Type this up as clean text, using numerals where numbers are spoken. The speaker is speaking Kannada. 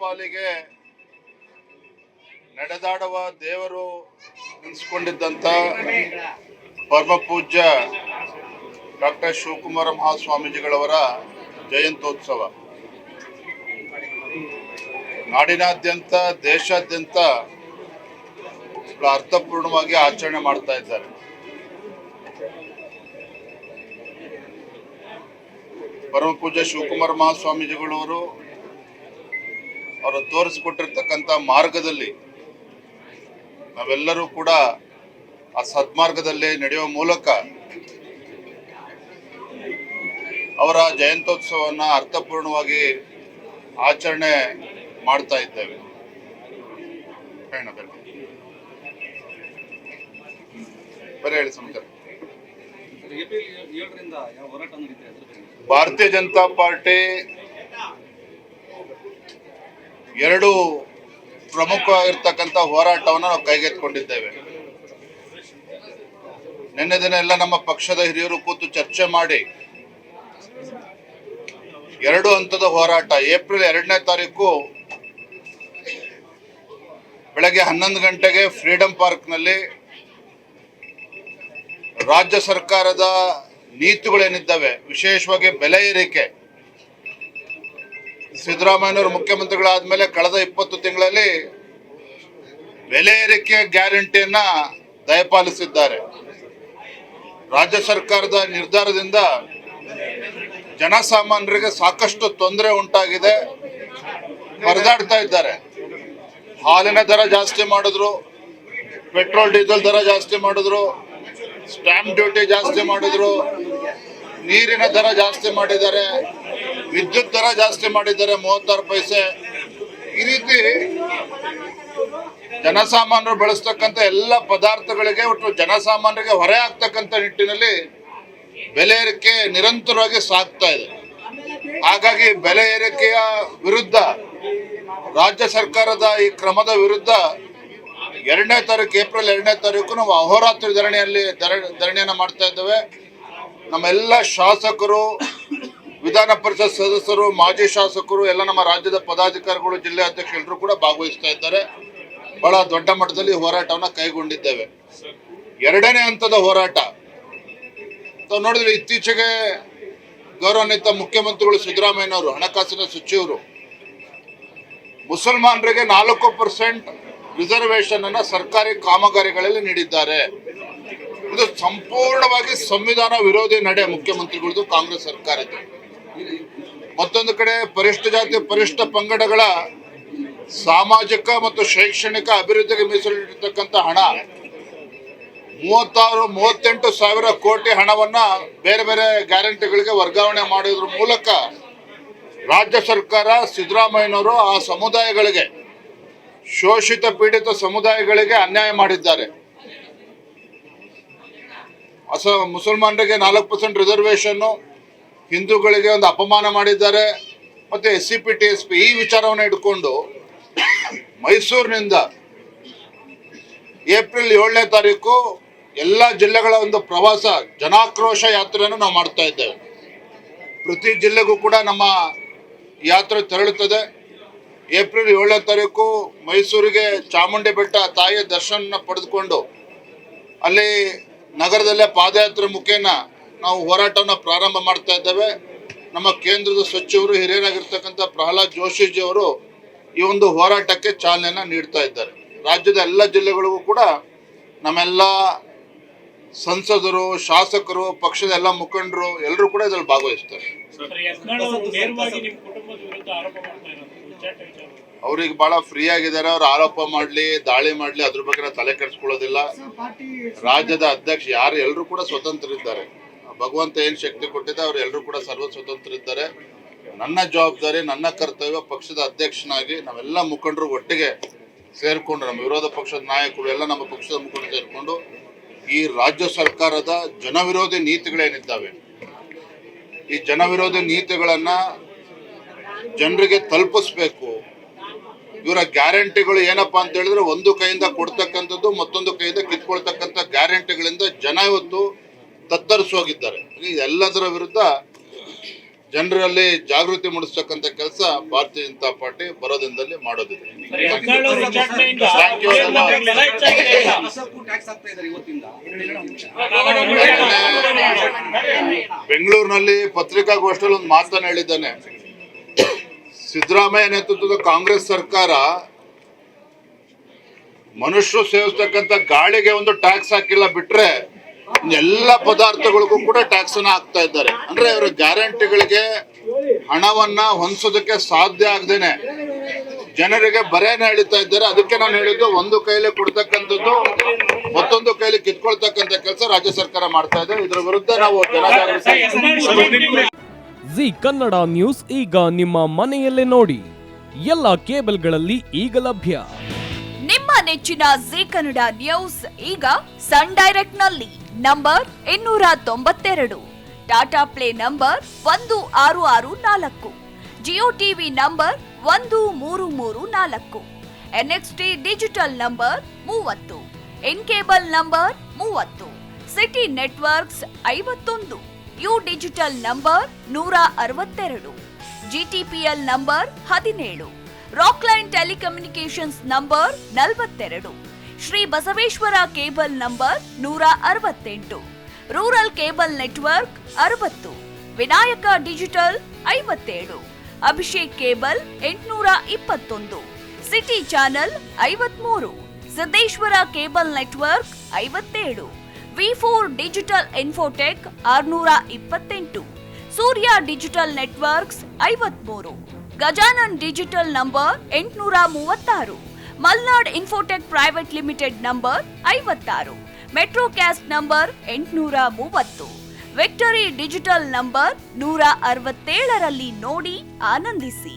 ಪಾಲಿಗೆ ನಡೆದಾಡುವ ದೇವರು ಎನಿಸಿಕೊಂಡಿದ್ದಂಥ ಪರಮ ಪೂಜ್ಯ ಡಾಕ್ಟರ್ ಶಿವಕುಮಾರ ಮಹಾಸ್ವಾಮೀಜಿಗಳವರ ಜಯಂತ್ಯೋತ್ಸವ ನಾಡಿನಾದ್ಯಂತ ದೇಶಾದ್ಯಂತ ಅರ್ಥಪೂರ್ಣವಾಗಿ ಆಚರಣೆ ಮಾಡ್ತಾ ಇದ್ದಾರೆ. ಪರಮ ಪೂಜ್ಯ ಶಿವಕುಮಾರ ಮಹಾಸ್ವಾಮೀಜಿಗಳವರು ಅವರು ತೋರಿಸಿಕೊಟ್ಟಿರ್ತಕ್ಕಂಥ ಮಾರ್ಗದಲ್ಲಿ ನಾವೆಲ್ಲರೂ ಕೂಡ ಆ ಸದ್ಮಾರ್ಗದಲ್ಲಿ ನಡೆಯುವ ಮೂಲಕ ಅವರ ಜಯಂತ್ಯೋತ್ಸವವನ್ನು ಅರ್ಥಪೂರ್ಣವಾಗಿ ಆಚರಣೆ ಮಾಡ್ತಾ ಇದ್ದೇವೆ. ಬರೀ ಹೇಳಿ ಸಮಾಚಾರ. ಭಾರತೀಯ ಜನತಾ ಪಾರ್ಟಿ ಎರಡು ಪ್ರಮುಖವಾಗಿರ್ತಕ್ಕಂಥ ಹೋರಾಟವನ್ನು ನಾವು ಕೈಗೆತ್ತಿಕೊಂಡಿದ್ದೇವೆ. ನಿನ್ನೆ ದಿನ ಎಲ್ಲ ನಮ್ಮ ಪಕ್ಷದ ಹಿರಿಯರು ಕೂತು ಚರ್ಚೆ ಮಾಡಿ ಎರಡು ಹಂತದ ಹೋರಾಟ ಏಪ್ರಿಲ್ 2ನೇ ತಾರೀಕು ಬೆಳಗ್ಗೆ 11 ಗಂಟೆಗೆ ಫ್ರೀಡಂ ಪಾರ್ಕ್ನಲ್ಲಿ ರಾಜ್ಯ ಸರ್ಕಾರದ ನೀತಿಗಳೇನಿದ್ದಾವೆ, ವಿಶೇಷವಾಗಿ ಬೆಲೆ ಏರಿಕೆ, ಸಿದ್ದರಾಮಯ್ಯನವರು ಮುಖ್ಯಮಂತ್ರಿಗಳಾದ ಮೇಲೆ ಕಳೆದ 20 ತಿಂಗಳಲ್ಲಿ ಬೆಲೆ ಏರಿಕೆ ಗ್ಯಾರಂಟಿಯನ್ನ ದಯಪಾಲಿಸಿದ್ದಾರೆ. ರಾಜ್ಯ ಸರ್ಕಾರದ ನಿರ್ಧಾರದಿಂದ ಜನಸಾಮಾನ್ಯರಿಗೆ ಸಾಕಷ್ಟು ತೊಂದರೆ ಉಂಟಾಗಿದೆ, ಪರದಾಡ್ತಾ ಇದ್ದಾರೆ. ಹಾಲಿನ ದರ ಜಾಸ್ತಿ ಮಾಡಿದ್ರು, ಪೆಟ್ರೋಲ್ ಡೀಸೆಲ್ ದರ ಜಾಸ್ತಿ ಮಾಡಿದ್ರು, ಸ್ಟ್ಯಾಂಪ್ ಡ್ಯೂಟಿ ಜಾಸ್ತಿ ಮಾಡಿದ್ರು, ನೀರಿನ ದರ ಜಾಸ್ತಿ ಮಾಡಿದ್ದಾರೆ, ವಿದ್ಯುತ್ ದರ ಜಾಸ್ತಿ ಮಾಡಿದ್ದಾರೆ 36 ಪೈಸೆ. ಈ ರೀತಿ ಜನಸಾಮಾನ್ಯರು ಬಳಸ್ತಕ್ಕಂಥ ಎಲ್ಲ ಪದಾರ್ಥಗಳಿಗೆ ಒಟ್ಟು ಜನಸಾಮಾನ್ಯರಿಗೆ ಹೊರೆ ಆಗ್ತಕ್ಕಂಥ ನಿಟ್ಟಿನಲ್ಲಿ ಬೆಲೆ ಏರಿಕೆ ನಿರಂತರವಾಗಿ ಸಾಗ್ತಾ ಇದೆ. ಹಾಗಾಗಿ ಬೆಲೆ ಏರಿಕೆಯ ವಿರುದ್ಧ ರಾಜ್ಯ ಸರ್ಕಾರದ ಈ ಕ್ರಮದ ವಿರುದ್ಧ 2ನೇ ತಾರೀಕು ಏಪ್ರಿಲ್ 2ನೇ ತಾರೀಕು ನಾವು ಅಹೋರಾತ್ರಿ ಧರಣಿಯನ್ನು ಮಾಡ್ತಾ ಇದ್ದೇವೆ. ನಮ್ಮೆಲ್ಲ ಶಾಸಕರು, ವಿಧಾನ ಪರಿಷತ್ ಸದಸ್ಯರು, ಮಾಜಿ ಶಾಸಕರು, ಎಲ್ಲ ನಮ್ಮ ರಾಜ್ಯದ ಪದಾಧಿಕಾರಿಗಳು, ಜಿಲ್ಲೆ ಅಧ್ಯಕ್ಷರು ಎಲ್ಲರೂ ಕೂಡ ಭಾಗವಹಿಸ್ತಾ ಇದ್ದಾರೆ. ಬಹಳ ದೊಡ್ಡ ಮಟ್ಟದಲ್ಲಿ ಹೋರಾಟವನ್ನು ಕೈಗೊಂಡಿದ್ದೇವೆ. 2ನೇ ಹಂತದ ಹೋರಾಟ ನೋಡಿದ್ರೆ ಇತ್ತೀಚೆಗೆ ಗೌರವಾನ್ವಿತ ಮುಖ್ಯಮಂತ್ರಿಗಳು ಸಿದ್ದರಾಮಯ್ಯನವರು, ಹಣಕಾಸಿನ ಸಚಿವರು, ಮುಸಲ್ಮಾನರಿಗೆ 4% ರಿಸರ್ವೇಶನ್ ಅನ್ನ ಸರ್ಕಾರಿ ಕಾಮಗಾರಿಗಳಲ್ಲಿ ನೀಡಿದ್ದಾರೆ. ಇದು ಸಂಪೂರ್ಣವಾಗಿ ಸಂವಿಧಾನ ವಿರೋಧಿ ನಡೆ ಮುಖ್ಯಮಂತ್ರಿಗಳದ್ದು, ಕಾಂಗ್ರೆಸ್ ಸರ್ಕಾರದ್ದು. ಮತ್ತೊಂದು ಕಡೆ ಪರಿಶಿಷ್ಟ ಜಾತಿ ಪರಿಶಿಷ್ಟ ಪಂಗಡಗಳ ಸಾಮಾಜಿಕ ಮತ್ತು ಶೈಕ್ಷಣಿಕ ಅಭಿವೃದ್ಧಿಗೆ ಮೀಸಲಿಟ್ಟಿರ್ತಕ್ಕಂಥ ಹಣ 38 ಸಾವಿರ ಕೋಟಿ ಹಣವನ್ನ ಬೇರೆ ಬೇರೆ ಗ್ಯಾರಂಟಿಗಳಿಗೆ ವರ್ಗಾವಣೆ ಮಾಡೋದ್ರ ಮೂಲಕ ರಾಜ್ಯ ಸರ್ಕಾರ, ಸಿದ್ದರಾಮಯ್ಯನವರು ಆ ಸಮುದಾಯಗಳಿಗೆ, ಶೋಷಿತ ಪೀಡಿತ ಸಮುದಾಯಗಳಿಗೆ ಅನ್ಯಾಯ ಮಾಡಿದ್ದಾರೆ. ಮುಸಲ್ಮಾನರಿಗೆ 4% ರಿಸರ್ವೇಶನ್, ಹಿಂದೂಗಳಿಗೆ ಒಂದು ಅಪಮಾನ ಮಾಡಿದ್ದಾರೆ. ಮತ್ತೆ SCP TSP ಈ ವಿಚಾರವನ್ನು ಇಟ್ಕೊಂಡು ಮೈಸೂರಿನಿಂದ ಏಪ್ರಿಲ್ 7ನೇ ತಾರೀಕು ಎಲ್ಲ ಜಿಲ್ಲೆಗಳ ಒಂದು ಪ್ರವಾಸ ಜನಾಕ್ರೋಶ ಯಾತ್ರೆಯನ್ನು ನಾವು ಮಾಡ್ತಾ ಇದ್ದೇವೆ. ಪ್ರತಿ ಜಿಲ್ಲೆಗೂ ಕೂಡ ನಮ್ಮ ಯಾತ್ರೆ ತೆರಳುತ್ತದೆ. ಏಪ್ರಿಲ್ 7ನೇ ತಾರೀಕು ಮೈಸೂರಿಗೆ ಚಾಮುಂಡಿ ಬೆಟ್ಟ ತಾಯಿಯ ದರ್ಶನ ಪಡೆದುಕೊಂಡು ಅಲ್ಲಿ ನಗರದಲ್ಲೇ ಪಾದಯಾತ್ರೆ ಮುಖೇನ ನಾವು ಹೋರಾಟವನ್ನು ಪ್ರಾರಂಭ ಮಾಡ್ತಾ ಇದ್ದೇವೆ. ನಮ್ಮ ಕೇಂದ್ರದ ಸಚಿವರು, ಹಿರಿಯರಾಗಿರ್ತಕ್ಕಂಥ ಪ್ರಹ್ಲಾದ್ ಜೋಶಿಜಿ ಅವರು ಈ ಒಂದು ಹೋರಾಟಕ್ಕೆ ಚಾಲನೆಯನ್ನು ನೀಡ್ತಾ ಇದ್ದಾರೆ. ರಾಜ್ಯದ ಎಲ್ಲ ಜಿಲ್ಲೆಗಳಿಗೂ ಕೂಡ ನಮ್ಮೆಲ್ಲ ಸಂಸದರು, ಶಾಸಕರು, ಪಕ್ಷದ ಎಲ್ಲ ಮುಖಂಡರು ಎಲ್ಲರೂ ಕೂಡ ಇದರಲ್ಲಿ ಭಾಗವಹಿಸ್ತಾರೆ. ಅವ್ರಿಗೆ ಬಹಳ ಫ್ರೀ ಆಗಿದ್ದಾರೆ. ಅವ್ರು ಆರೋಪ ಮಾಡಲಿ, ದಾಳಿ ಮಾಡಲಿ, ಅದ್ರ ಬಗ್ಗೆ ತಲೆ ಕೆಡಿಸ್ಕೊಳ್ಳೋದಿಲ್ಲ. ರಾಜ್ಯದ ಅಧ್ಯಕ್ಷ ಯಾರು ಎಲ್ಲರೂ ಕೂಡ ಸ್ವತಂತ್ರ ಇದ್ದಾರೆ. ಭಗವಂತ ಏನು ಶಕ್ತಿ ಕೊಟ್ಟಿದೆ, ಅವ್ರು ಎಲ್ಲರೂ ಕೂಡ ಸರ್ವ ಸ್ವತಂತ್ರ ಇದ್ದಾರೆ. ನನ್ನ ಜವಾಬ್ದಾರಿ, ನನ್ನ ಕರ್ತವ್ಯ ಪಕ್ಷದ ಅಧ್ಯಕ್ಷನಾಗಿ ನಾವೆಲ್ಲ ಮುಖಂಡರು ಒಟ್ಟಿಗೆ ಸೇರಿಕೊಂಡು, ನಮ್ಮ ವಿರೋಧ ಪಕ್ಷದ ನಾಯಕರು ಎಲ್ಲ ನಮ್ಮ ಪಕ್ಷದ ಮುಖಂಡರು ಸೇರಿಕೊಂಡು ಈ ರಾಜ್ಯ ಸರ್ಕಾರದ ಜನವಿರೋಧಿ ನೀತಿಗಳೇನಿದ್ದಾವೆ, ಈ ಜನವಿರೋಧಿ ನೀತಿಗಳನ್ನ ಜನರಿಗೆ ತಲುಪಿಸ್ಬೇಕು. ಇವರ ಗ್ಯಾರಂಟಿಗಳು ಏನಪ್ಪಾ ಅಂತ ಹೇಳಿದ್ರೆ, ಒಂದು ಕೈಯಿಂದ ಕೊಡ್ತಕ್ಕಂಥದ್ದು, ಮತ್ತೊಂದು ಕೈಯಿಂದ ಕಿತ್ಕೊಳ್ತಕ್ಕಂಥ ಗ್ಯಾರಂಟಿಗಳಿಂದ ಜನ ಇವತ್ತು ತತ್ತರಿಸೋಗಿದ್ದಾರೆ. ಎಲ್ಲದರ ವಿರುದ್ಧ ಜನರಲ್ಲಿ ಜಾಗೃತಿ ಮೂಡಿಸ್ತಕ್ಕಂಥ ಕೆಲಸ ಭಾರತೀಯ ಜನತಾ ಪಾರ್ಟಿ ಬರೋ ದಿನದಲ್ಲಿ ಮಾಡೋದಿದೆ. ಬೆಂಗಳೂರಿನಲ್ಲಿ ಪತ್ರಿಕಾಗೋಷ್ಠಿಯಲ್ಲಿ ಒಂದು ಮಾತನ್ನು ಹೇಳಿದ್ದಾನೆ. ಸಿದ್ದರಾಮಯ್ಯ ನೇತೃತ್ವದ ಕಾಂಗ್ರೆಸ್ ಸರ್ಕಾರ ಮನುಷ್ಯರು ಸೇವಿಸ್ತಕ್ಕಂಥ ಗಾಳಿಗೆ ಒಂದು ಟ್ಯಾಕ್ಸ್ ಹಾಕಿಲ್ಲ, ಬಿಟ್ರೆ ಎಲ್ಲ ಪದಾರ್ಥಗಳಿಗೂ ಕೂಡ ಟ್ಯಾಕ್ಸ್ ಅನ್ನ ಹಾಕ್ತಾ ಇದ್ದಾರೆ. ಅಂದ್ರೆ ಅವರ ಗ್ಯಾರಂಟಿಗಳಿಗೆ ಹಣವನ್ನ ಹೊಂದಿಸೋದಕ್ಕೆ ಸಾಧ್ಯ ಆಗದೇನೆ ಜನರಿಗೆ ಬರೇನ ಹೇಳ್ತಾ ಇದ್ದಾರೆ. ಅದಕ್ಕೆ ನಾನು ಹೇಳಿದ್ದು, ಒಂದು ಕೈಲಿ ಕೊಡ್ತಕ್ಕಂಥದ್ದು ಮತ್ತೊಂದು ಕೈಲಿ ಕಿತ್ಕೊಳ್ತಕ್ಕಂಥ ಕೆಲಸ ರಾಜ್ಯ ಸರ್ಕಾರ ಮಾಡ್ತಾ ಇದೆ. ಇದರ ವಿರುದ್ಧ ನಾವು ಜನಜಾಗೃತಿ. ಜಿ ಕನ್ನಡ ನ್ಯೂಸ್ ಈಗ ನಿಮ್ಮ ಮನೆಯಲ್ಲೇ ನೋಡಿ. ಎಲ್ಲ ಕೇಬಲ್ಗಳಲ್ಲಿ ಈಗ ಲಭ್ಯ. ನಿಮ್ಮ ನೆಚ್ಚಿನ ಜಿ ಕನ್ನಡ ನ್ಯೂಸ್ ಈಗ ಸನ್ ಡೈರೆಕ್ಟ್ ನಲ್ಲಿ number 292, Tata play number 1664, Jio TV number 1334, NXT digital number 30, in cable number 30, city networks 51, U digital number 162, GTPL number 17, Rockline telecommunications number 42, Shri Basaveshwara cable number 168, rural cable network 60, Vinayaka digital 57, Abhishek cable 821, city channel 53, Siddeshwara cable network 57, V4 digital Infotech 628, Surya digital networks 53, Gajanan digital number 836, Malnad Infotech private limited number 56, Metrocast number 830, Victory digital number 167ರಲ್ಲಿ ನೋಡಿ ಆನಂದಿಸಿ.